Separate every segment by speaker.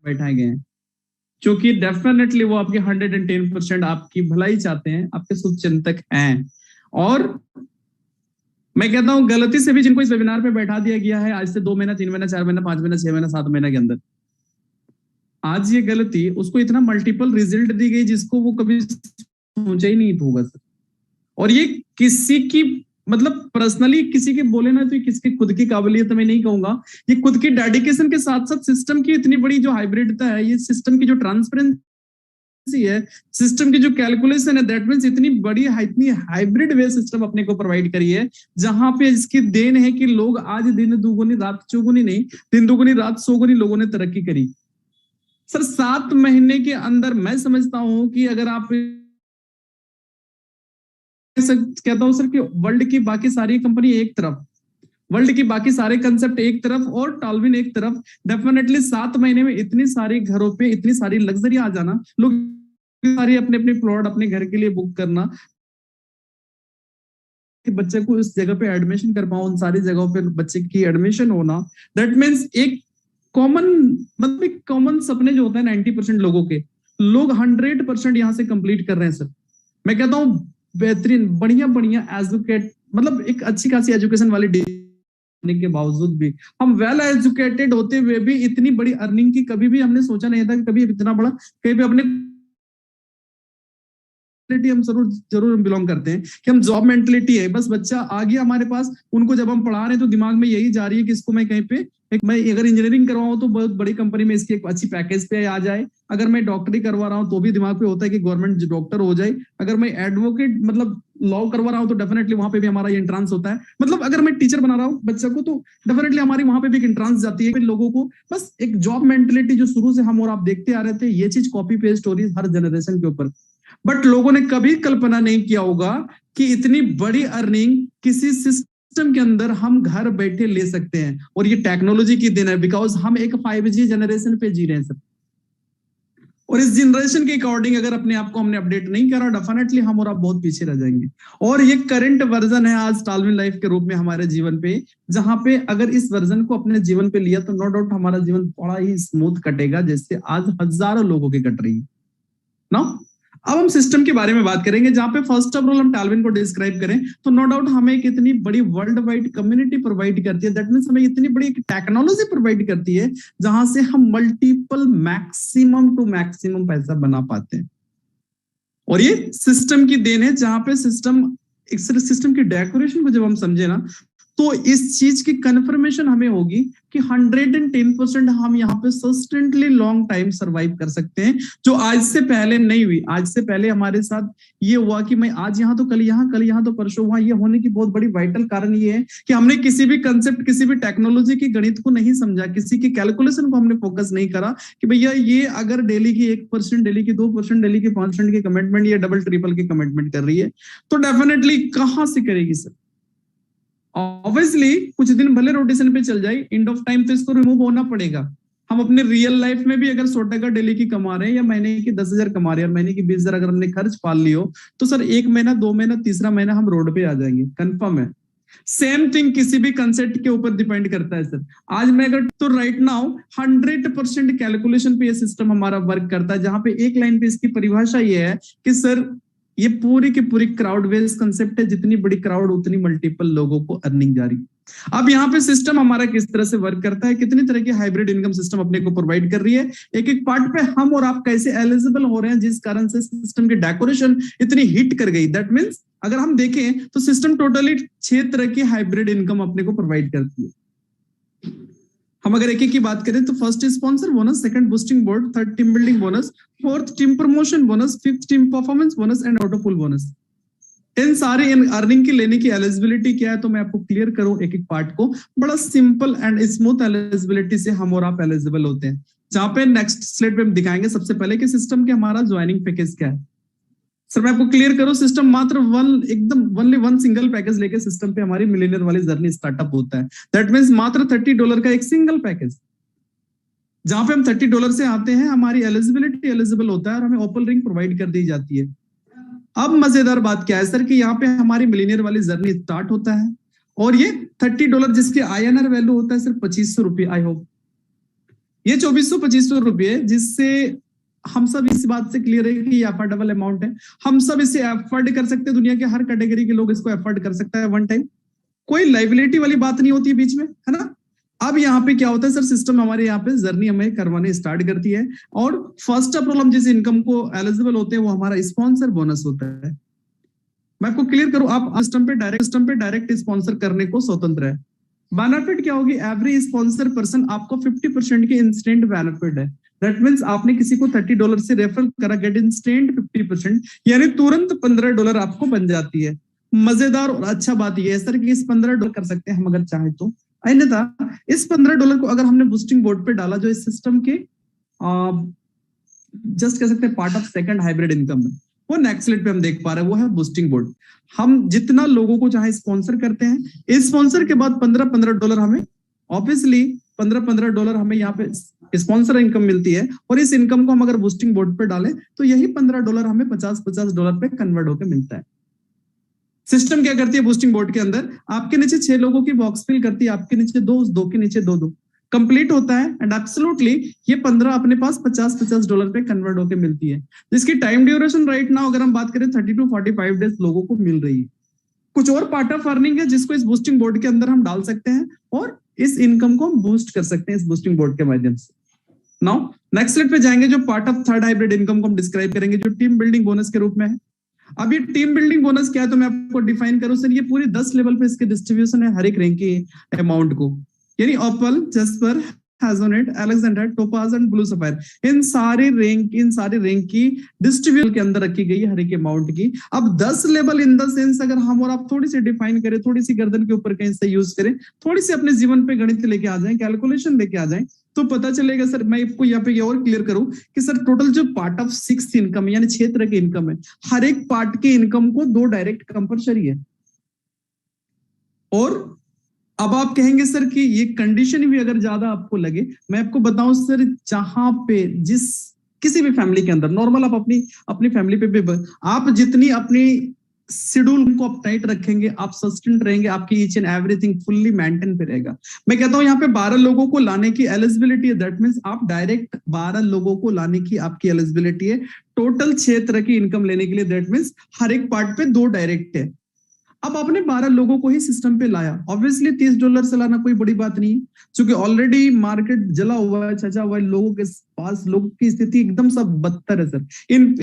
Speaker 1: बैठाए गए हैं, क्योंकि डेफिनेटली वो आपके 110% आपकी भलाई चाहते हैं, आपके शुभचिंतक हैं। और मैं कहता हूं गलती से भी जिनको इस वेबिनार पे बैठा दिया गया है आज से 2 महीना, 3 महीना, 4 महीना, 5 महीना, 6 महीना, 7 महीना के अंदर, आज ये गलती उसको इतना मल्टीपल रिजल्ट दी गई जिसको वो कभी सोचा ही नहीं होगा सर। और ये किसी की मतलब पर्सनली किसी के बोले ना तो ये किसकी खुद की काबिलियत मैं नहीं कहूंगा, ये खुद की डेडिकेशन के साथ साथ सिस्टम की इतनी बड़ी जो हाइब्रिडता है, ये सिस्टम की जो ट्रांसपेरेंसी है, सिस्टम की जो कैलकुलेशन है, दैट मींस इतनी बड़ी इतनी हाइब्रिड वे सिस्टम अपने को प्रोवाइड करी है, जहां पे इसकी देन है कि लोग आज दिन दुगुनी रात चौगुनी नहीं, दिन दुगुनी रात सौगुनी लोगों ने तरक्की करी। सर 7 महीने के अंदर मैं समझता हूं कि अगर आप कहता हूं सर कि वर्ल्ड की बाकी सारी कंपनी एक तरफ, वर्ल्ड की बाकी सारे कंसेप्ट एक तरफ और टॉलविन एक तरफ, डेफिनेटली 7 महीने में इतनी सारी घरों पे इतनी सारी लग्जरी आ जाना, लोग सारी अपने अपने प्लॉट अपने घर के लिए बुक करना कि बच्चे को इस जगह पे एडमिशन कर पाऊं, उन सारी जगहों पे बच्चे की एडमिशन होना, दैट मीन्स एक कॉमन मतलब एक कॉमन सपने जो होता है 90% लोगों के, लोग 100% यहाँ से कंप्लीट कर रहे हैं सर। मैं कहता हूँ बेहतरीन बढ़िया बढ़िया एजुकेट मतलब एक अच्छी खासी एजुकेशन वाली के बावजूद भी हम वेल एजुकेटेड होते हुए भी इतनी बड़ी अर्निंग की कभी भी हमने सोचा नहीं था कि कभी इतना बड़ा कहीं भी अपने हम जरूर जरूर बिलोंग करते हैं कि हम जॉब मेंटलिटी है, बस बच्चा आ गया हमारे पास, उनको जब हम पढ़ा रहे हैं तो दिमाग में यही जा रही है कि इसको मैं कहीं पे मैं अगर इंजीनियरिंग करवाऊं तो बहुत बड़ी कंपनी में इसकी एक अच्छी पैकेज पे आ जाए, अगर मैं डॉक्टरी करवा रहा हूं तो भी दिमाग पे होता है कि गवर्नमेंट डॉक्टर हो जाए, अगर मैं एडवोकेट मतलब लॉ करवा रहा हूं तो डेफिनेटली वहां पे भी हमारा एंट्रांस होता है, मतलब अगर मैं टीचर बना रहा हूं बच्चा को तो डेफिनेटली हमारी वहां पे भी एक एंट्रांस जाती है लोगों को। बस एक जॉब मेंटलिटी जो शुरू से हम और आप देखते आ रहे थे, ये चीज कॉपी पेस्ट हो रही है हर जनरेशन के ऊपर, बट लोगों ने कभी कल्पना नहीं किया होगा कि इतनी बड़ी अर्निंग किसी सिस्टम के अंदर हम घर बैठे ले सकते हैं। और ये टेक्नोलॉजी की देन है, बिकॉज हम एक 5G जनरेशन पे जी रहे हैं सर, और इस जनरेशन के अकॉर्डिंग अगर अपने आप को हमने अपडेट नहीं करा, डेफिनेटली हम और आप बहुत पीछे रह जाएंगे। और ये करंट वर्जन है आज टॉलविन लाइफ के रूप में हमारे जीवन पे, जहां पे अगर इस वर्जन को अपने जीवन पे लिया तो नो डाउट हमारा जीवन बड़ा ही स्मूथ कटेगा, जैसे आज हजारों लोगों की कट रही है ना। अब हम सिस्टम के बारे में बात करेंगे, जहां पे फर्स्ट ऑफ ऑल हम टॉलविन को डिस्क्राइब करें तो नो डाउट हमें एक इतनी बड़ी वर्ल्ड वाइड कम्युनिटी प्रोवाइड करती है, दैट मींस हमें इतनी बड़ी टेक्नोलॉजी प्रोवाइड करती है जहां से हम मल्टीपल मैक्सिमम टू मैक्सिमम पैसा बना पाते हैं। और ये सिस्टम की देन है, जहां पे सिस्टम की डेकोरेशन को जब हम समझे ना तो इस चीज की कंफर्मेशन हमें होगी कि 110% हम यहाँ पे सस्टेंटली लॉन्ग टाइम सरवाइव कर सकते हैं, जो आज से पहले नहीं हुई। आज से पहले हमारे साथ ये हुआ कि मैं आज यहाँ तो कल यहाँ तो परसों वहां, ये होने की बहुत बड़ी वाइटल कारण ये है कि हमने किसी भी कंसेप्ट किसी भी टेक्नोलॉजी की गणित को नहीं समझा, किसी की कैलकुलेशन को हमने फोकस नहीं करा कि भैया ये अगर डेली की 1%, डेली की 2%, डेली की 5% की कमिटमेंट या डबल ट्रिपल की कमिटमेंट कर रही है तो डेफिनेटली कहां से करेगी सर। ऑब्वियसली कुछ दिन भले रोटेशन पे चल जाए, एंड ऑफ टाइम तो इसको रिमूव होना पड़ेगा। हम अपने रियल लाइफ में भी अगर 100 टका डेली की कमा रहे हैं या महीने की 10,000 कमा रहे हैं, महीने की 20,000 अगर हमने खर्च पाल लियो तो सर 1 महीना 2 महीना तीसरा महीना हम रोड पे आ जाएंगे, कंफर्म है। सेम थिंग किसी भी कंसेप्ट के ऊपर डिपेंड करता है सर। आज मैं अगर तो राइट नाउ 100% कैलकुलेशन पे ये सिस्टम हमारा वर्क करता है, जहां पे एक लाइन पे इसकी परिभाषा ये है कि सर ये पूरी की पूरी क्राउड बेस्ड कंसेप्ट है, जितनी बड़ी क्राउड उतनी मल्टीपल लोगों को अर्निंग जा रही। अब यहाँ पे सिस्टम हमारा किस तरह से वर्क करता है, कितनी तरह की हाइब्रिड इनकम सिस्टम अपने को प्रोवाइड कर रही है, एक एक पार्ट पे हम और आप कैसे एलिजिबल हो रहे हैं, जिस कारण से सिस्टम की डेकोरेशन इतनी हिट कर गई। दैट मीन्स अगर हम देखें तो सिस्टम टोटली 6 तरह की हाइब्रिड इनकम अपने को प्रोवाइड करती है। हम अगर एक एक की बात करें तो first sponsor bonus, second boosting board, third team building bonus, fourth team promotion bonus, fifth team performance bonus and auto pool bonus. इन सारे अर्निंग की लेने की एलिजिबिलिटी क्या है तो मैं आपको क्लियर करूं एक एक पार्ट को। बड़ा सिंपल एंड स्मूथ एलिजिबिलिटी से हम और आप एलिजिबल होते हैं, जहां पे नेक्स्ट स्लाइड पे हम दिखाएंगे सबसे पहले कि सिस्टम के हमारा ज्वाइनिंग पैकेज क्या है। सर मैं आपको क्लियर करूं, सिस्टम मात्र ओनली वन सिंगल पैकेज लेके सिस्टम पे हमारी मिलियनर वाली जर्नी स्टार्टअप होता है। दैट मींस मात्र $30 का एक सिंगल पैकेज, जहां पे हम $30 से आते हैं, हमारी एलिजिबल होता है और हमें ओपन रिंग प्रोवाइड कर दी जाती है। अब मजेदार बात क्या है सर कि यहाँ पे हमारी मिलियनर वाली जर्नी स्टार्ट होता है और ये $30 जिसके INR वैल्यू होता है सिर्फ 2500 रुपये। आई होप ये 2400-2500 रुपये, जिससे हम सब इस बात से क्लियर है कि ये अफोर्डेबल अमाउंट है, हम सब इसे अफोर्ड कर सकते हैं, दुनिया के हर कैटेगरी के लोग इसको अफोर्ड कर सकता है वन टाइम, कोई लाइबिलिटी वाली बात नहीं होती बीच में, है ना। अब यहाँ पे क्या होता है सर, सिस्टम हमारे यहाँ पे जर्नी हमें करवाने स्टार्ट करती है, और फर्स्ट ऑफ ऑल हम जिस इनकम को एलिजिबल होते हैं वो हमारा स्पॉन्सर बोनस होता है। मैं आपको क्लियर करूं, आप सिस्टम पे डायरेक्ट स्पॉन्सर करने को स्वतंत्र है। बेनिफिट क्या होगी, एवरी स्पॉन्सर पर्सन आपको 50% की इंस्टेंट बेनिफिट है। दैट मीन्स आपने किसी को $30 से रेफर करा, गेट इंस्टेंट 50%, यानी तुरंत $15 आपको बन जाती है। मजेदार और अच्छा बात यह है सर कि इस $15 कर सकते हैं हम अगर चाहे तो, अन्यथा इस $15 को अगर हमने बूस्टिंग बोर्ड पे डाला, जो इस सिस्टम के जस्ट कह सकते हैं part of second hybrid income है, वो नेक्स्ट स्लाइड पे हम देख पा रहे हैं, वो है बूस्टिंग बोर्ड। हम जितना लोगों को चाहे स्पॉन्सर करते हैं, इस स्पॉन्सर के बाद $15 हमें, ऑब्वियसली $15 हमें यहाँ पे स्पॉन्सर इनकम मिलती है, और इस इनकम को हम अगर बूस्टिंग बोर्ड पे डालें तो यही $15 हमें $50 पे कन्वर्ट होकर मिलता है। सिस्टम क्या करती है बूस्टिंग बोर्ड के अंदर, आपके नीचे 6 लोगों की बॉक्स फिल करती है, आपके नीचे 2, उस 2 के नीचे 2 कंप्लीट होता है, एंड एब्सोल्युटली ये 15 अपने पास $50 पे कन्वर्ट होकर मिलती है, जिसकी टाइम ड्यूरेशन राइट नाउ अगर हम बात करें 30 to 45 डेज लोगों को मिल रही है। कुछ और पार्ट ऑफ अर्निंग है जिसको इस बूस्टिंग बोर्ड के अंदर हम डाल सकते हैं, और इस इनकम को हम बूस्ट कर सकते हैं इस बूस्टिंग बोर्ड के माध्यम से। नाउ नेक्स्ट स्लाइड पे जाएंगे, जो part of third hybrid income को हम डिस्क्राइब करेंगे, जो टीम बिल्डिंग बोनस के रूप में है। अब ये टीम बिल्डिंग बोनस क्या है, तो मैं आपको डिफाइन करूं सर, ये पूरी 10 लेवल पे इसके डिस्ट्रीब्यूशन है हर एक रैंक की अमाउंट को, यानी opal, jasper, hessonite, alexander, topaz and blue sapphire, इन सारे रैंक की डिस्ट्रीब्यूशन के अंदर रखी गई है हर एक अमाउंट की। अब 10 लेवल इन द सेंस अगर हम और आप थोड़ी सी डिफाइन करें, थोड़ी सी गर्दन के ऊपर कहीं से यूज करें, थोड़ी सी अपने जीवन पे गणित लेके आ जाए, कैलकुलेशन लेके आ जाए, तो पता चलेगा सर। मैं आपको यहाँ पे और क्लियर करूं कि सर टोटल जो पार्ट ऑफ 6 इनकम यानी 6 तरह की इनकम है, हर एक पार्ट के इनकम को 2 डायरेक्ट कंपलसरी है। और अब आप कहेंगे सर कि ये कंडीशन भी अगर ज्यादा आपको लगे, मैं आपको बताऊं सर, जहां पे जिस किसी भी फैमिली के अंदर नॉर्मल आप अपनी फैमिली पे भी आप जितनी अपनी शेड्यूल को आप टाइट रखेंगे, आप सस्टेंट रहेंगे, आपकी each and everything fully maintain पे रहेगा। मैं कहता हूं यहाँ पे 12 लोगों को लाने की एलिजिबिलिटी है, दैट मींस आप डायरेक्ट 12 लोगों को लाने की आपकी एलिजिबिलिटी है टोटल 6 तरह की इनकम लेने के लिए, दैट मींस हर एक पार्ट पे 2 डायरेक्ट है। अब आपने 12 लोगों को ही सिस्टम पे लाया, ऑब्वियसली $30 से लाना कोई बड़ी बात नहीं है, क्योंकि ऑलरेडी मार्केट जला हुआ है, छचा हुआ है, लोगों के पास लोगों की स्थिति एकदम सब बदतर है सर।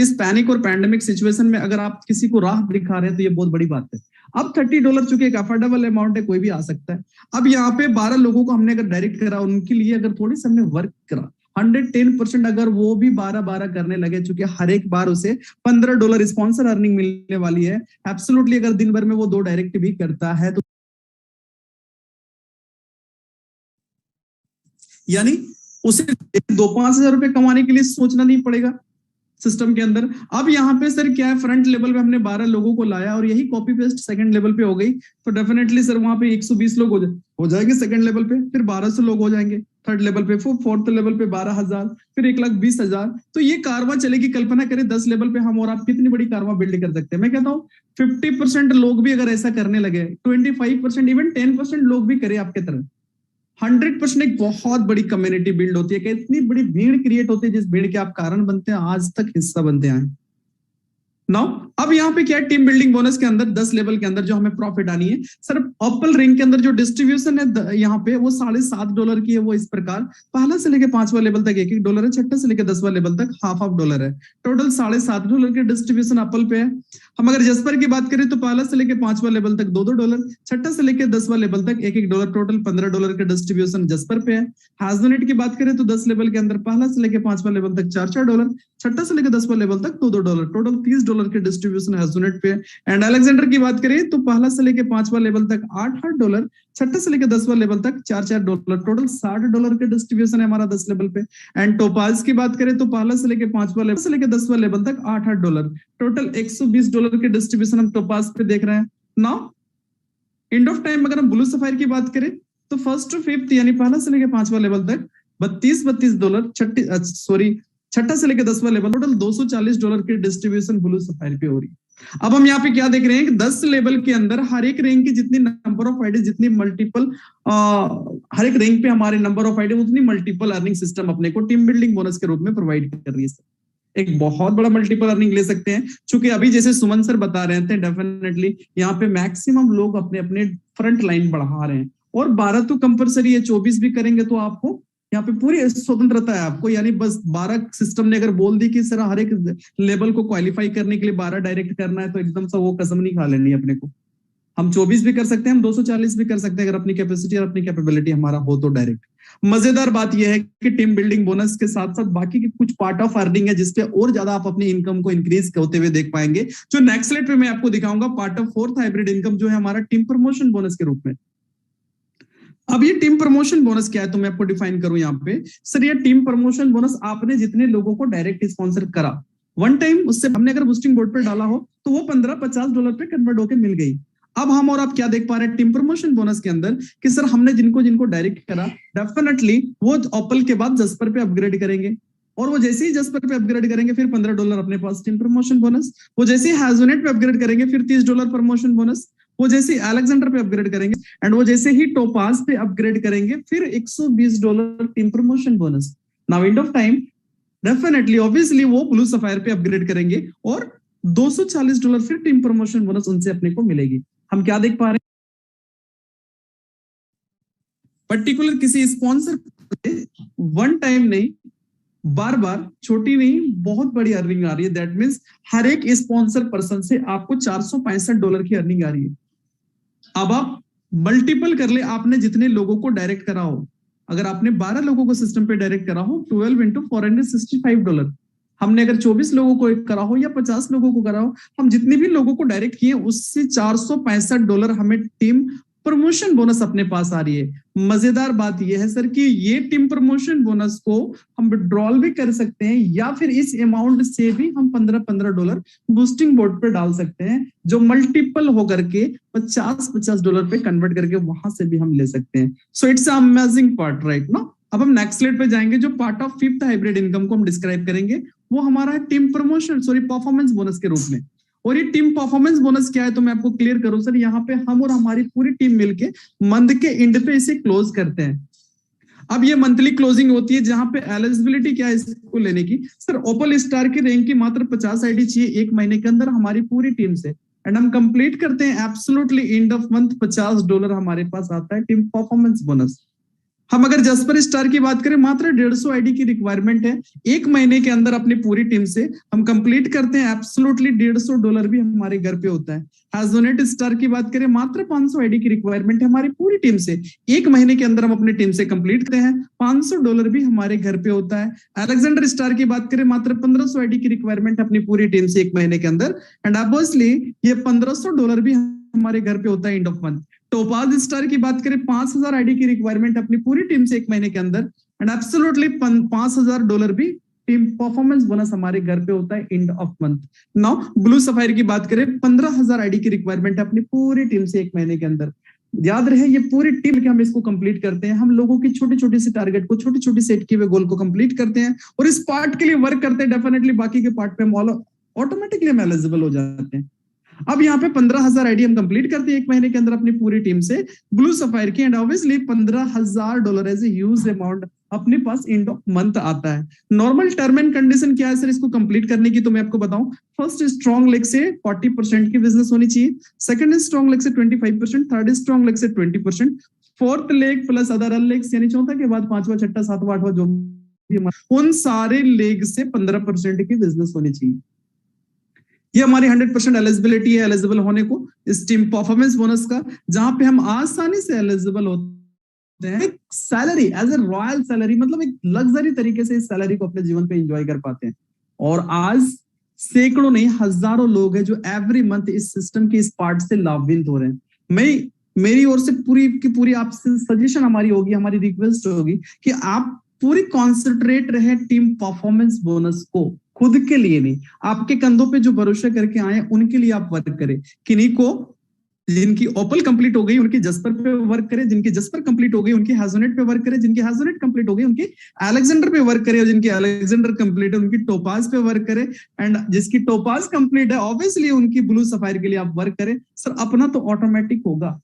Speaker 1: इस पैनिक और पैंडेमिक सिचुएशन में अगर आप किसी को राह दिखा रहे हैं तो ये बहुत बड़ी बात है। अब $30 चूंकि एक अफोर्डेबल अमाउंट है, कोई भी आ सकता है। अब यहाँ पे 12 लोगों को हमने अगर डायरेक्ट करा, उनके लिए अगर थोड़ी सी हमने वर्क करा, 110% अगर वो भी 12 करने लगे, चूंकि हर एक बार उसे $15 स्पॉन्सर अर्निंग मिलने वाली है, एब्सोल्युटली अगर दिन भर में वो 2 डायरेक्ट भी करता है तो यानी उसे 2-5 हजार रुपए कमाने के लिए सोचना नहीं पड़ेगा सिस्टम के अंदर। अब यहाँ पे सर क्या है, फ्रंट लेवल पे हमने 12 लोगों को लाया और यही कॉपी पेस्ट सेकंड लेवल पे हो गई, तो डेफिनेटली सर वहां पे 120 लोग हो जाएंगे सेकंड लेवल पे, फिर 1200 लोग हो जाएंगे थर्ड लेवल पे, फिर फोर्थ लेवल पे 12,000, फिर 1,20,000। तो ये कारवां चलेगी। कल्पना करें 10 लेवल पे हम और आप कितनी बड़ी कारवां बिल्ड कर सकते हैं। मैं कहता हूँ 50% लोग भी अगर ऐसा करने लगे, 25%, इवन 10% लोग भी करे आपके तरह, 100% एक बहुत बड़ी कम्युनिटी बिल्ड होती है कि इतनी बड़ी भीड़ क्रिएट होती है, जिस भीड़ के आप कारण बनते हैं, आज तक हिस्सा बनते हैं। नाउ अब यहाँ पे क्या है, टीम बिल्डिंग बोनस के अंदर 10 लेवल के अंदर जो हमें प्रॉफिट आनी है सर, पर्पल रिंग के अंदर जो डिस्ट्रीब्यूशन है यहाँ पे वो $7.5 की है। वो इस प्रकार पहला से लेके 5वां लेवल तक $1 है, छठा से लेके 10वां लेवल तक $1/2 है। टोटल $7.5 के डिस्ट्रीब्यूशन एप्पल पे है। हम अगर जस्पर की बात करें तो पहला से लेके 5वां लेवल तक $2, छठा से लेके 10वां लेवल तक $1, टोटल $15 के डिस्ट्रीब्यूशन जस्पर पे है। हैजोनेट की बात करें तो 10 लेवल के अंदर पहला से लेके 5वां लेवल तक $4, छठा से लेके 10वां लेवल तक $2, टोटल $30 के डिस्ट्रीब्यूशन हैजोनेट पे। एंड अलेक्जेंडर की बात करें तो पहला से लेके 5वां लेवल तक $8, छठा से लेके 10वां लेवल तक $4, टोटल $60 के डिस्ट्रीब्यूशन है हमारा 10 लेवल पे। एंड टोपाज की बात करें तो पहला से लेके 5वां लेवल से लेके 10वां लेवल तक $8, टोटल $120 के डिस्ट्रीब्यूशन हम टोपाज पे देख रहे हैं। नाउ एंड ऑफ टाइम अगर हम ब्लू सफायर की बात करें तो फर्स्ट टू फिफ्थ यानी पहला से लेके 5वां लेवल तक $32, छठा से लेके 10वां लेवल, टोटल $240 के डिस्ट्रीब्यूशन ब्लू सफायर पे हो रही है। अब हम यहाँ पे क्या देख रहे हैं कि 10 लेवल के अंदर हर एक रैंक की जितनी नंबर ऑफ आईडी, जितनी मल्टीपल हर एक रैंक पे हमारे नंबर ऑफ आईडी उतनी मल्टीपल अर्निंग सिस्टम अपने को टीम बिल्डिंग बोनस के रूप में प्रोवाइड कर रही है। एक बहुत बड़ा मल्टीपल अर्निंग ले सकते हैं, क्योंकि अभी जैसे सुमन सर बता रहे थे, डेफिनेटली यहाँ पे मैक्सिमम लोग अपने अपने फ्रंट लाइन बढ़ा रहे हैं, और 12 तो कंपलसरी है, 24 भी करेंगे तो आपको यहाँ पे पूरी स्वतंत्रता है आपको। यानी बस 12 सिस्टम ने अगर बोल दी कि सर हर एक लेवल को क्वालिफाई करने के लिए 12 डायरेक्ट करना है, तो एकदम से वो कसम नहीं खा लेनी अपने को। हम 24 भी कर सकते हैं, हम 240 भी कर सकते हैं, अगर अपनी कैपेसिटी और अपनी कैपेबिलिटी हमारा हो तो डायरेक्ट। मजेदार बात यह है कि टीम बिल्डिंग बोनस के साथ साथ बाकी के कुछ पार्ट ऑफ अर्निंग है जिसपे और ज्यादा आप अपनी इनकम को इंक्रीज होते हुए देख पाएंगे, जो नेक्स्ट स्लाइड पे मैं आपको दिखाऊंगा। Part of fourth hybrid income जो है हमारा टीम प्रमोशन बोनस के रूप में। अब ये टीम प्रमोशन बोनस क्या है तो मैं आपको डिफाइन करूं यहाँ पे। सर ये टीम प्रमोशन बोनस आपने जितने लोगों को डायरेक्ट स्पॉन्सर करा वन टाइम, उससे हमने अगर बूस्टिंग बोर्ड पे डाला हो तो वो $15-50 पे कन्वर्ट होकर मिल गई। अब हम और आप क्या देख पा रहे हैं टीम प्रमोशन बोनस के अंदर कि सर हमने जिनको जिनको डायरेक्ट करा, डेफिनेटली वो ओपल के बाद जस्पर पे अपग्रेड करेंगे, और वो जैसे ही जस्पर पे अपग्रेड करेंगे फिर $15 अपने पास टीम प्रमोशन बोनस। वो जैसे ही हैजोनेट पे अपग्रेड करेंगे फिर $30 प्रमोशन बोनस। वो जैसे ही अलेक्जेंडर पे अपग्रेड करेंगे एंड वो जैसे ही टोपाज पे अपग्रेड करेंगे फिर $120 team promotion bonus. Now end of time definitely obviously वो ब्लू सफायर पे अपग्रेड करेंगे और $240 फिर टीम प्रमोशन बोनस उनसे अपने को मिलेगी। हम क्या देख पा रहे हैं, पर्टिकुलर किसी स्पॉन्सर वन टाइम नहीं, बार बार, छोटी नहीं, बहुत बड़ी अर्निंग आ रही है। दैट मींस हर एक स्पॉन्सर पर्सन से आपको $465 की अर्निंग आ रही है। अब आप मल्टीपल कर ले, आपने जितने लोगों को डायरेक्ट करा हो, अगर आपने 12 लोगों को सिस्टम पे डायरेक्ट करा हो 12 into $465, हमने अगर 24 लोगों को करा हो या 50 लोगों को करा हो, हम जितने भी लोगों को डायरेक्ट किए उससे $465 हमें टीम प्रमोशन बोनस अपने पास आ रही है। मजेदार बात यह है सर कि ये टीम प्रमोशन बोनस को हम विड्रॉल भी कर सकते हैं या फिर इस अमाउंट से भी हम $15 बूस्टिंग बोर्ड पे डाल सकते हैं, जो मल्टीपल होकर के $50 पे कन्वर्ट करके वहां से भी हम ले सकते हैं। So it's amazing part, right ना। अब हम नेक्स्ट स्लाइड पे जाएंगे, जो part of fifth hybrid income को हम डिस्क्राइब करेंगे, वो हमारा है टीम प्रमोशन परफॉर्मेंस बोनस के रूप में। और ये टीम परफॉर्मेंस बोनस क्या है तो मैं आपको क्लियर करूं सर। यहाँ पे हम और हमारी पूरी टीम मिलके मंथ के एंड पे इसे क्लोज करते हैं। अब ये मंथली क्लोजिंग होती है, जहां पे एलिजिबिलिटी क्या है इसको लेने की, सर ओपल स्टार की रैंक की मात्र 50 आईडी चाहिए एक महीने के अंदर हमारी पूरी टीम से, एंड हम कंप्लीट करते हैं एब्सोल्युटली एंड ऑफ मंथ $50 हमारे पास आता है टीम परफॉर्मेंस बोनस। हम अगर जस्पर स्टार की बात करें, मात्र 150 आईडी की रिक्वायरमेंट है, एक महीने के अंदर अपनी पूरी टीम से हम कंप्लीट करते हैं एब्सोल्युटली $150 भी हमारे घर पे होता है। हैजोनेट स्टार की बात करें, मात्र 500 आईडी की रिक्वायरमेंट है हमारी पूरी टीम से, एक महीने के अंदर हम अपनी टीम से कंप्लीट करते हैं, $500 भी हमारे घर पे होता है। अलेक्जेंडर स्टार की बात करें, मात्र 1500 आईडी की रिक्वायरमेंट अपनी पूरी टीम से एक महीने के अंदर, एंड ऑब्वियसली ये $1500 भी हमारे घर पे होता है end of month. Topaz star की बात करें, 5000 आईडी की रिक्वायरमेंट अपनी पूरी टीम से एक महीने के अंदर, एंड एब्सोल्युटली $5000 भी टीम परफॉर्मेंस बोनस हमारे घर पे होता है end of month. Now blue sapphire की बात करें, 15000 आईडी की रिक्वायरमेंट अपनी पूरी टीम से एक महीने के अंदर। याद रहे ये पूरी टीम के हम इसको कंप्लीट करते हैं, हम लोगों की छोटी छोटी सी टारगेट को, छोटी छोटी सेट किए हुए गोल को कंप्लीट करते हैं और इस पार्ट के लिए वर्क करते हैं। डेफिनेटली बाकी के पार्ट पे हम ऑटोमेटिकली हम एलिजिबल हो जाते हैं। अब यहाँ पे 15000 आईडी हम कंप्लीट करते हैं एक महीने के अंदर अपनी पूरी टीम से ब्लू सफायर की, and obviously $15000 as a huge amount अपने पास एंड ऑफ मंथ आता है। नॉर्मल टर्म एंड कंडीशन क्या है सर इसको कंप्लीट करने की, तो मैं आपको बताऊं, फर्स्ट स्ट्रॉन्ग लेग से 40% की बिजनेस होनी चाहिए, सेकंड स्ट्रॉन्ग लेग से 25%, थर्ड स्ट्रॉन्ग लेग से 20%, fourth leg plus other legs यानी चौथा के बाद पांचवा, छठा, सातवां, आठवां जो भी, उन सारे लेग से 15% की बिजनेस होनी चाहिए। ये हमारी 100% एलिजिबिलिटी है एलिजिबल होने को इस टीम परफॉर्मेंस बोनस का, जहां पे हम आसानी से एलिजिबल होते हैं। Salary as a royal salary, मतलब एक लग्जरी तरीके से इस सैलरी को अपने जीवन पे एंजॉय कर पाते हैं। और आज सैकड़ों नहीं हजारों लोग हैं जो एवरी मंथ इस सिस्टम के इस पार्ट से लाभान्वित हो रहे हैं। मेरी ओर से पूरी की पूरी आपसे सजेशन हमारी होगी, हमारी रिक्वेस्ट होगी कि आप पूरी कॉन्सेंट्रेट रहे टीम परफॉर्मेंस बोनस को, खुद के लिए नहीं, आपके कंधों पे जो भरोसा करके आए उनके लिए आप वर्क करें। किन्हीं को जिनकी ओपल कंप्लीट हो गई उनकी जस्पर पे वर्क करे, जिनकी जस्पर कंप्लीट हो गई उनकी हैजोनेट पे वर्क करे, जिनकी हैजोनेट कंप्लीट हो गई उनकी अलेक्जेंडर पे वर्क करे, और जिनकी अलेक्जेंडर कंप्लीट है उनकी टोपाज पे वर्क करे, एंड जिसकी टोपाज कंप्लीट है ऑब्वियसली उनकी ब्लू सफायर के लिए आप वर्क करें। सर अपना तो ऑटोमेटिक होगा।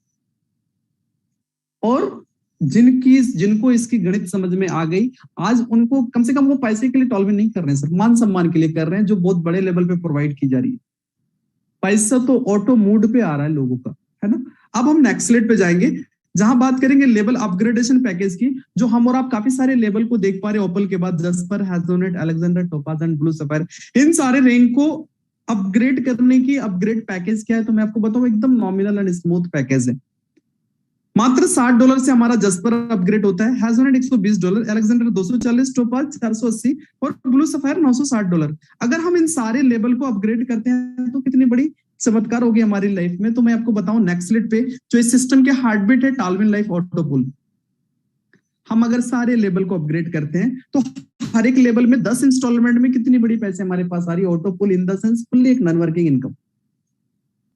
Speaker 1: और जिनको इसकी गणित समझ में आ गई, आज उनको कम से कम वो पैसे के लिए टॉलवेट नहीं कर रहे हैं सर, मान सम्मान के लिए कर रहे हैं, जो बहुत बड़े लेवल पे प्रोवाइड की जा रही है। पैसा तो ऑटो मूड पे आ रहा है लोगों का, है ना। अब हम नेक्स्ट स्लाइड पे जाएंगे, जहां बात करेंगे लेवल अपग्रेडेशन पैकेज की, जो हम और आप काफी सारे लेवल को देख पा रहे हैं ओपल के बाद, jasper, hessonite, alexander, topaz and blue sapphire, इन सारे रैंक को अपग्रेड करने की अपग्रेड पैकेज क्या है, तो मैं आपको बताऊं एकदम नॉमिनल एंड स्मूथ पैकेज है। मात्र $60 से हमारा जस्पर अपग्रेड होता है, हैजोनेट $120, अलेक्जेंडर 240, टोपाज 480 और ब्लू सफायर $960। अगर हम इन सारे लेवल को अपग्रेड करते हैं तो कितनी बड़ी चमत्कार होगी हमारी लाइफ में। तो मैं आपको बताऊं नेक्स्ट स्लाइड पे, जो इस सिस्टम के हार्टबीट है टालविन लाइफ ऑटो पुल। हम अगर सारे लेवल को अपग्रेड करते हैं तो हर एक लेवल में 10 इंस्टॉलमेंट में कितनी बड़ी पैसे हमारे पास आ रही है, auto pool in the sense fully एक नॉन वर्किंग इनकम।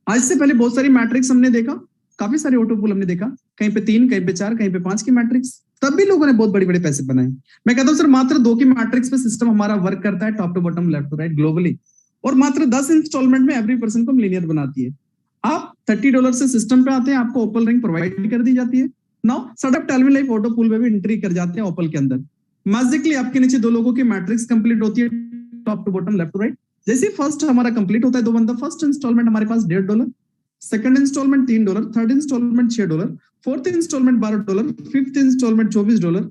Speaker 1: आज से पहले बहुत सारी मैट्रिक्स हमने देखा, काफी सारे ऑटो पुल हमने देखा, कहीं पे 3, कहीं पे 4, कहीं पे 5 की मैट्रिक्स, तब भी लोगों ने बहुत बड़े बड़े पैसे बनाए। मैं कहता हूं सर मात्र 2 की मैट्रिक्स पे सिस्टम हमारा वर्क करता है, top to bottom, left to right, globally, और मात्र 10 इंस्टॉलमेंट में एवरी पर्सन को मिलीनियर बनाती है। आप $30 से सिस्टम पे आते हैं, आपको ओपल रिंग प्रोवाइड कर दी जाती है। नाउ सडप टालविन लाइफ ऑटो पुल में भी एंट्री कर जाते हैं ओपल के अंदर। मैजिकली आपके नीचे 2 लोगों की मैट्रिक्स कंप्लीट होती है, top to bottom, left to right. जैसे फर्स्ट हमारा कंप्लीट होता है, दो बंदा फर्स्ट इंस्टॉलमेंट हमारे पास $1.5, second installment $3, third installment $6, fourth installment $12, fifth installment $24,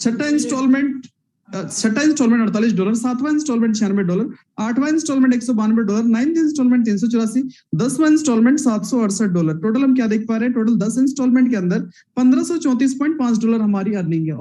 Speaker 1: छठा इंस्टॉलमेंट $48, सातवां इंस्टॉलमेंट $96, आठवां इंस्टॉलमेंट $192, नाइन्थ इंस्टॉलमेंट $384, 10वां इंस्टॉलमेंट $768। टोटल हम क्या देख पा रहे हैं, टोटल 10 इंस्टॉलमेंट के अंदर $1534.5 हमारी अर्निंग है।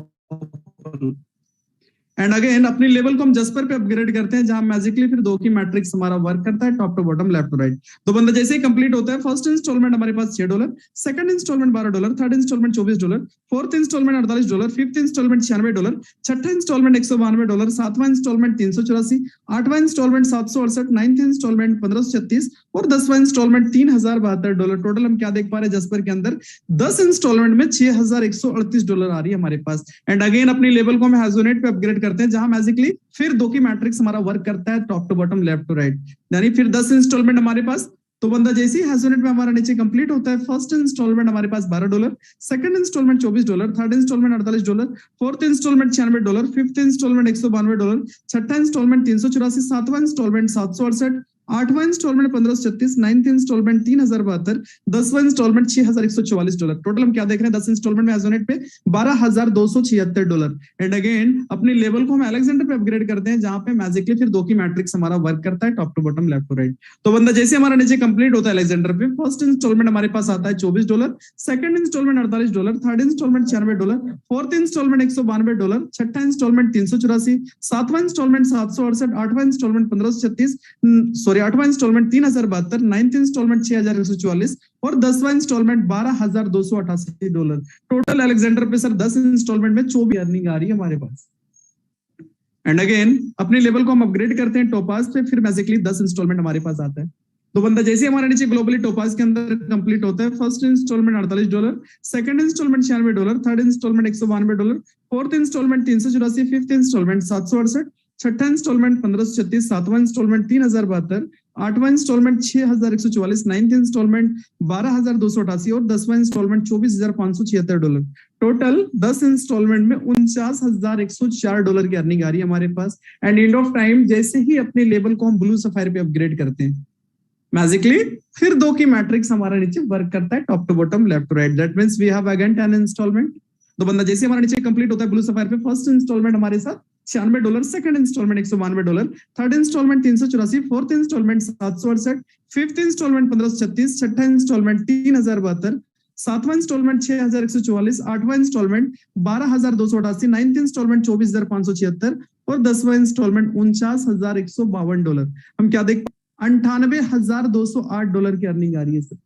Speaker 1: एंड अगेन अपनी लेवल को हम जस्पर पे अपग्रेड करते हैं, जहां मैजिकली फिर 2 की मैट्रिक्स हमारा वर्क करता है, top to bottom, left to right. तो बंदा जैसे ही कंप्लीट होता है, फर्स्ट इंस्टॉलमेंट हमारे पास $6, second installment $12, third installment $24, fourth installment $48, fifth installment $96, छठा इंस्टॉलमेंट $192, सातवां इंस्टॉलमेंट $384, आठवां इंस्टॉलमेंट $768, नाइन्थ इंस्टॉलमेंट $1536 और 10वां इंस्टॉलमेंट $3072। टोटल हम क्या देख पा रहे हैं, जस्पर के अंदर 10 इंस्टॉलमेंट में $6138 आ रही है हमारे पास। एंड अगेन अपनी लेवल को हम हैजोनेट पे अपग्रेड करते हैं, जहां मैजिकली फिर 2 की मैट्रिक्स हमारा वर्क करता है, top to bottom, left to right, यानी फिर 10 इंस्टॉलमेंट हमारे पास। तो बंदा जैसे ही हैजोनेट में हमारा नीचे कंप्लीट होता है, फर्स्ट इंस्टॉलमेंट हमारे पास $12, second installment $24, third installment $48, fourth installment $96, fifth installment $192, छठा इंस्टॉलमेंट $384, सातवां इंस्टॉलमेंट $768, आठवां इंस्टॉलमेंट $1536, नाइन्थ इंस्टॉलमेंट $3072, 10वां इंस्टॉलमेंट $6144। टोटल हम क्या देख रहे हैं, 10 इंस्टॉलमेंट में हैजोनेट पे $12,276। एंड अगेन अपने लेवल को हम अलेक्जेंडर पे अपग्रेड करते हैं, जहां पे मैजिकली फिर 2 की मैट्रिक्स हमारा वर्क करता है, top to bottom, left to right. तो बंदा जैसे हमारा नीचे कंप्लीट होता है अलेक्जेंडर पे, फर्स्ट इंस्टॉलमेंट हमारे पास आता है $24, second installment $48, third installment $96, fourth installment $192, छठा इंस्टॉलमेंट $384, सातवां इंस्टॉलमेंट $768, आठवां इंस्टॉलमेंट $1536, सॉरी आठवां इंस्टॉलमेंट $3072, नाइन्थ इंस्टॉलमेंट $6144 और 10वां इंस्टॉलमेंट $12,288। टोटल अलेक्जेंडर पे सर 10 इंस्टॉलमेंट में 24 अर्निंग आ रही है हमारे पास। एंड अगेन अपने लेवल को हम अपग्रेड करते हैं टोपाज पे, फिर मैजिकली 10 इंस्टॉलमेंट हमारे पास आता है। तो बंदा जैसे हमारे नीचे ग्लोबली टोपाज के अंदर कंप्लीट होता है, first installment $48, second installment $96, third installment $192, fourth installment $384, fifth installment $768, छठा इंस्टॉलमेंट $1536, सातवां इंस्टॉलमेंट $3072, आठवां इंस्टॉलमेंट $6144, नाइन्थ इंस्टॉलमेंट $12,288 और 10वां इंस्टॉलमेंट $24,576। टोटल 10 इंस्टॉलमेंट में $49,104 की अर्निंग आ रही है हमारे पास। एंड एंड ऑफ टाइम जैसे ही अपने लेवल को हम ब्लू सफायर पे अपग्रेड करते हैं, मैजिकली फिर 2 की मैट्रिक्स हमारा नीचे वर्क करता है, top to bottom, left to right. That means we have again 10 installment. तो बंदा जैसे हमारा नीचे कंप्लीट होता है ब्लू सफायर पे, फर्स्ट इंस्टॉलमेंट हमारे साथ $96, second installment $192, third installment $384, fourth installment $768, fifth installment $1536, छठा इंस्टॉलमेंट $3072, सातवां इंस्टॉलमेंट $6144, आठवां इंस्टॉलमेंट $12,288, नाइन्थ इंस्टॉलमेंट $24,576 और 10वां इंस्टॉलमेंट $49,152। हम क्या देख $98,208 की अर्निंग आ रही है सर।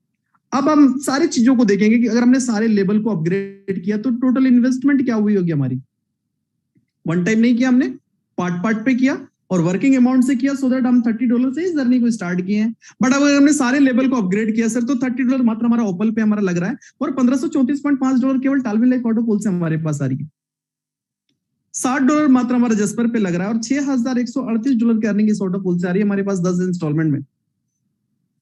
Speaker 1: अब हम सारी चीजों को देखेंगे कि अगर हमने सारे लेवल को अपग्रेड किया तो टोटल इन्वेस्टमेंट क्या हुई होगी हमारी। वन टाइम नहीं किया हमने, पार्ट पार्ट पे किया, और वर्किंग अमाउंट से किया सो दैट हम $30 से इस जर्नी को स्टार्ट किए हैं। बट अगर हमने सारे लेवल को अपग्रेड किया सर तो $30 मात्र हमारा ओपल पे हमारा लग रहा है और $1534.5 केवल टालविन लाइफ ऑटो पूल से हमारे पास आ रही है। $60 मात्र हमारा जस्पर पे लग रहा है और $6138 की अर्निंग इस ऑटो पूल से आ रही है हमारे पास 10 इंस्टॉलमेंट में।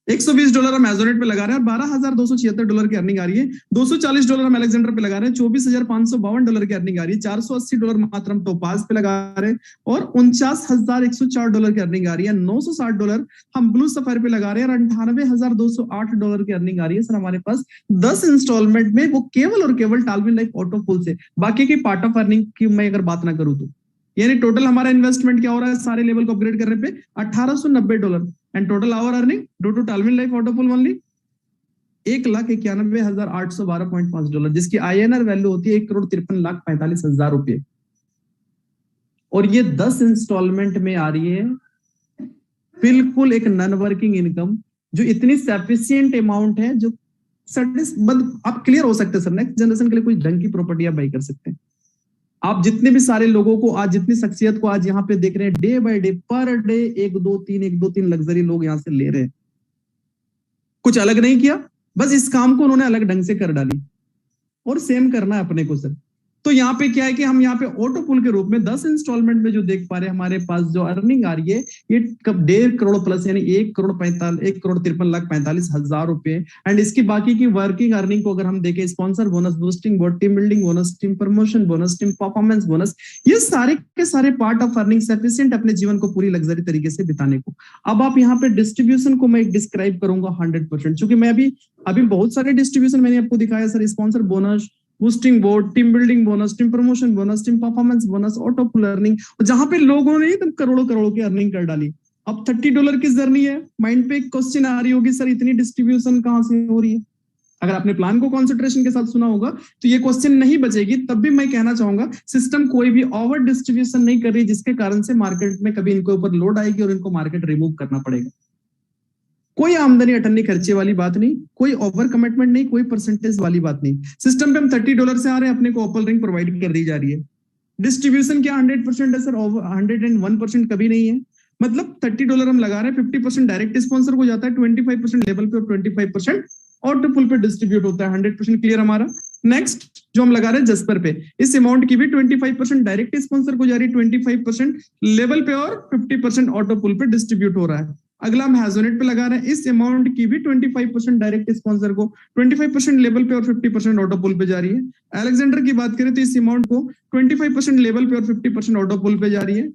Speaker 1: $120 हम एजोनेट पे लगा रहे हैं और $12,276 की अर्निंग आ रही है। $240 हम अलेक्जेंडर पे लगा रहे हैं, $24,552 की अर्निंग आ रही है। $480 मात्र हम टोपाज पे लगा रहे हैं और $49,104 की अर्निंग आ रही है। $960 हम ब्लू सफायर पे लगा रहे हैं और $98,208 की अर्निंग आ रही है सर हमारे पास 10 इंस्टॉलमेंट में, वो केवल और केवल टालविन लाइफ ऑटो पूल से। बाकी की पार्ट ऑफ अर्निंग की मैं अगर बात ना करूं तो यानी टोटल हमारा इन्वेस्टमेंट क्या हो रहा है सारे लेवल को अपग्रेड करने पे $1890 and total our earning due to Tallwin life auto pool only $1,91,812.5, जिसकी INR वैल्यू होती है 1,53,45,000 रुपए और ये 10 इंस्टॉलमेंट में आ रही है। बिल्कुल एक नॉन वर्किंग इनकम जो इतनी सफिशिएंट अमाउंट है जो आप क्लियर हो सकते हैं सर। नेक्स्ट जनरेशन के लिए कोई ढंग की प्रॉपर्टी आप बाई कर सकते हैं। आप जितने भी सारे लोगों को आज जितनी शख्सियत को आज यहाँ पे देख रहे हैं day by day per day 1-2-3 luxury लोग यहाँ से ले रहे हैं। कुछ अलग नहीं किया, बस इस काम को उन्होंने अलग ढंग से कर डाली और सेम करना है अपने को सर। तो यहाँ पे क्या है कि हम यहाँ पे ऑटो पुल के रूप में 10 इंस्टॉलमेंट में जो देख पा रहे हैं हमारे पास जो अर्निंग आ रही है ये कब 1.5 करोड़ प्लस यानी 1,53,45,000 रुपए एंड इसकी बाकी की वर्किंग अर्निंग को अगर हम देखें sponsor bonus, boosting board, team building bonus, team promotion bonus, team performance bonus, ये सारे के सारे पार्ट ऑफ अर्निंग सफिशिएंट अपने जीवन को पूरी लग्जरी तरीके से बिताने को। अब आप यहाँ पे डिस्ट्रीब्यूशन को मैं डिस्क्राइब करूंगा 100%, क्योंकि मैं अभी बहुत सारे डिस्ट्रीब्यूशन मैंने आपको दिखाया sir, sponsor bonus, boosting board, team building bonus, team promotion bonus, team performance bonus, auto pool earning, जहां पे लोगों ने एकदम करोड़ों की अर्निंग कर डाली। अब $30 की जर्नी है, माइंड पे एक क्वेश्चन आ रही होगी सर इतनी डिस्ट्रीब्यूशन कहां से हो रही है। अगर आपने प्लान को कॉन्सेंट्रेशन के साथ सुना होगा तो ये क्वेश्चन नहीं बचेगी। तब भी मैं कहना चाहूंगा सिस्टम कोई भी ओवर डिस्ट्रीब्यूशन नहीं कर रही जिसके कारण से मार्केट में कभी इनके ऊपर लोड आएगी और इनको मार्केट रिमूव करना पड़ेगा। कोई आमदनी अटन्नी खर्चे वाली बात नहीं, कोई ओवर कमिटमेंट नहीं, कोई परसेंटेज वाली बात नहीं। सिस्टम पे हम $30 से आ रहे हैं, अपने को ओपल रिंग प्रोवाइड कर दी जा रही है। डिस्ट्रीब्यूशन क्या 100% है सर, 101% कभी नहीं है। मतलब $30 हम लगा रहे हैं, 50% डायरेक्ट स्पॉन्सर को जाता है, 25% लेवल पे और 25% ऑटो पुल पे डिस्ट्रीब्यूट होता है। 100% क्लियर हमारा। नेक्स्ट जो हम लगा रहे हैं जस्पर पे, इस अमाउंट की भी 25% डायरेक्ट स्पॉन्सर को जा रही है, 25% लेवल पे और 50% ऑटो पुल पे डिस्ट्रीब्यूट हो रहा है। अगला हम हैजोनेट पे लगा रहे हैं, इस अमाउंट की भी 25% डायरेक्ट स्पॉन्सर को, 25% लेवल पे और 50% ऑटो पुल पे जा रही है। अलेक्जेंडर की बात करें तो इस अमाउंट को 25% लेवल पे और 50% ऑटो पुल पे जा रही है।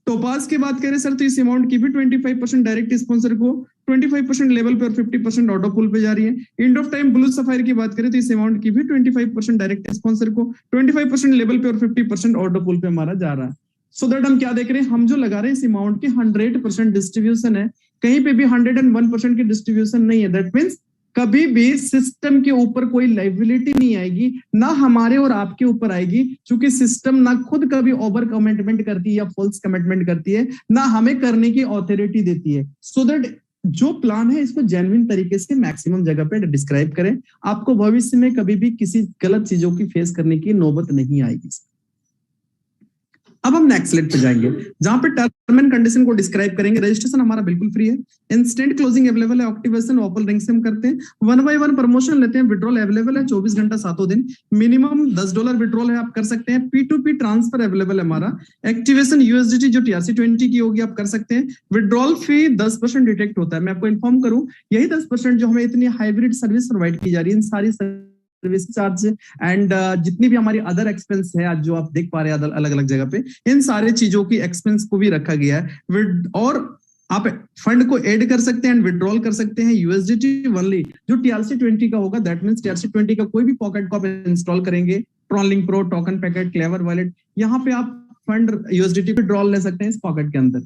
Speaker 1: टोपाज की बात करें सर तो इस अमाउंट की भी 25% डायरेक्ट स्पॉन्सर को, 25% लेवल पे और 50% ऑटो पुल पे जा रही है। End of time blue sapphire की बात करें तो इस अमाउंट की भी 25% डायरेक्ट स्पॉन्सर को, 25% लेवल पे और 50% ऑटो पुल पे हमारा जा रहा है। सो दैट हम क्या देख रहे हैं, हम जो लगा रहे हैं इस अमाउंट की 100% डिस्ट्रीब्यूशन है, कहीं पे भी 101% की डिस्ट्रीब्यूशन नहीं है। दैट मीन्स कभी भी सिस्टम के ऊपर कोई लाइबिलिटी नहीं आएगी, ना हमारे और आपके ऊपर आएगी, क्योंकि सिस्टम ना खुद कभी ओवर कमिटमेंट करती है या फॉल्स कमिटमेंट करती है, ना हमें करने की ऑथोरिटी देती है। सो दैट जो प्लान है इसको जेन्युइन तरीके से मैक्सिमम जगह पे डिस्क्राइब करें, आपको भविष्य में कभी भी किसी गलत चीजों की फेस करने की नौबत नहीं आएगी। अब हम नेक्स्ट स्लाइड पे जाएंगे जहां पे टर्म एंड कंडीशन को डिस्क्राइब करेंगे। रजिस्ट्रेशन हमारा बिल्कुल फ्री है, इंस्टेंट क्लोजिंग अवेलेबल है, एक्टिवेशन ओपन रिंग से हम करते हैं, 1 by 1 प्रमोशन लेते हैं, विड्रॉल अवेलेबल है 24 घंटा 7 दिन, मिनिमम $10 विड्रॉल है, आप कर सकते हैं। P2P ट्रांसफर अवेलेबल है हमारा, एक्टिवेशन USDT जो TRC20 की होगी आप कर सकते हैं। विड्रॉल फी 10% डिटेक्ट होता है। मैं आपको इन्फॉर्म करूं, यही 10% जो हमें इतनी हाइब्रिड सर्विस प्रोवाइड की जा रही है, इन सारी सर्विस चार्ज एंड जितनी भी हमारी अदर एक्सपेंस है आज जो आप देख पा रहे हैं अलग अलग जगह पे, इन सारे चीजों की एक्सपेंस को भी रखा गया है। और आप फंड को ऐड कर सकते हैं एंड विड्रॉल कर सकते हैं USDT ओनली जो TRC20 का होगा। दैट मींस TRC20 का कोई भी पॉकेट को आप इंस्टॉल करेंगे, TronLink pro, token packet, Klever wallet, यहाँ पे आप फंड USDT विड्रॉल ले सकते हैं इस पॉकेट के अंदर।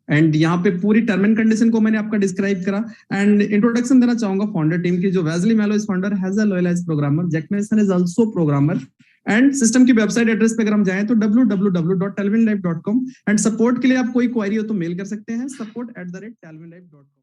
Speaker 1: एंड यहाँ पे पूरी टर्म एंड कंडीशन को मैंने आपका डिस्क्राइब करा एंड इंट्रोडक्शन देना चाहूंगा फाउंडर टीम की, जो Wesley Mello is founder, Hazel Loyal is programmer, Jack Mason is also programmer. And system की वेबसाइट एड्रेस पे अगर हम जाएं तो www.talwinlife.com एंड सपोर्ट के लिए आप कोई क्वेरी हो तो मेल कर सकते हैं support@talwinlife.com।